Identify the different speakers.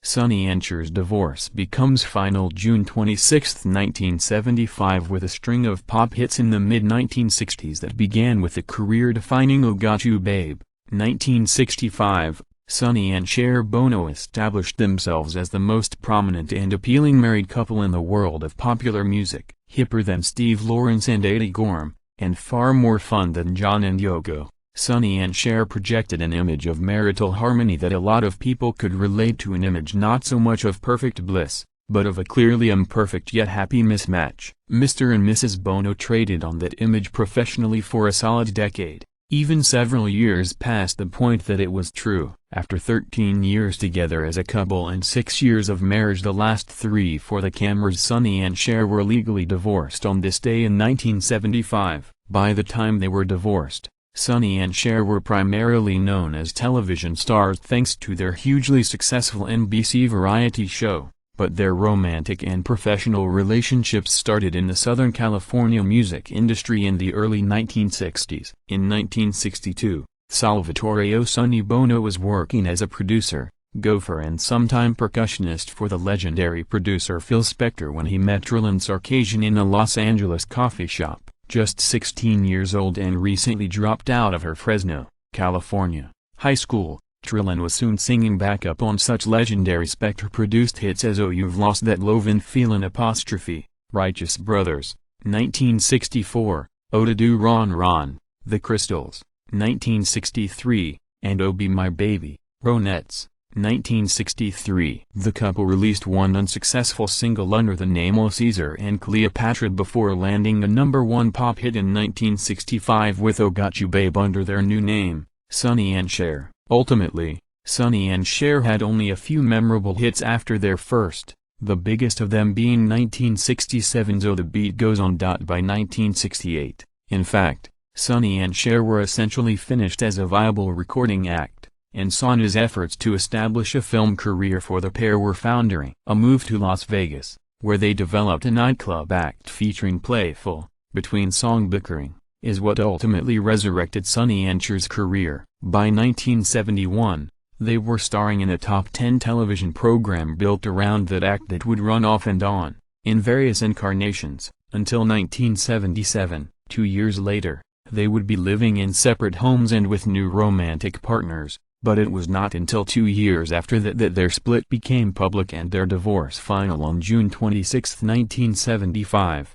Speaker 1: Sonny and Chers' divorce becomes final June 26, 1975, with a string of pop hits in the mid-1960s that began with the career-defining "Oh Got You Babe." 1965, Sonny and Cher Bono established themselves as the most prominent and appealing married couple in the world of popular music, hipper than Steve Lawrence and Eddie Gorham, and far more fun than John and Yoko. Sonny and Cher projected an image of marital harmony that a lot of people could relate to, an image not so much of perfect bliss, but of a clearly imperfect yet happy mismatch. Mr. and Mrs. Bono traded on that image professionally for a solid decade, even several years past the point that it was true. After 13 years together as a couple and 6 years of marriage, the last 3 for the cameras, Sonny and Cher were legally divorced on this day in 1975. By the time they were divorced, Sonny and Cher were primarily known as television stars thanks to their hugely successful NBC variety show, but their romantic and professional relationships started in the Southern California music industry in the early 1960s. In 1962, Salvatore "O" Sonny Bono was working as a producer, gopher and sometime percussionist for the legendary producer Phil Spector when he met Trillian Sarkisian in a Los Angeles coffee shop. Just 16 years old and recently dropped out of her Fresno, California, high school, Trillian was soon singing backup on such legendary Spector-produced hits as "Oh You've Lost That Lovin' Feelin'," Righteous Brothers, 1964, "Oh To Do Ron Ron," The Crystals, 1963, and "Oh Be My Baby," Ronettes, 1963. The couple released one unsuccessful single under the name "Oh Caesar and Cleopatra" before landing a #1 pop hit in 1965 with "Oh Got You Babe" under their new name, Sonny and Cher. Ultimately, Sonny and Cher had only a few memorable hits after their first, the biggest of them being 1967's "Oh The Beat Goes On." By 1968, in fact, Sonny and Cher were essentially finished as a viable recording act, and Sonny's efforts to establish a film career for the pair were foundering. A move to Las Vegas, where they developed a nightclub act featuring playful, between-song bickering, is what ultimately resurrected Sonny and Cher's career. By 1971, they were starring in a top 10 television program built around that act that would run off and on, in various incarnations, until 1977. 2 years later, they would be living in separate homes and with new romantic partners, but it was not until 2 years after that their split became public and their divorce final on June 26, 1975.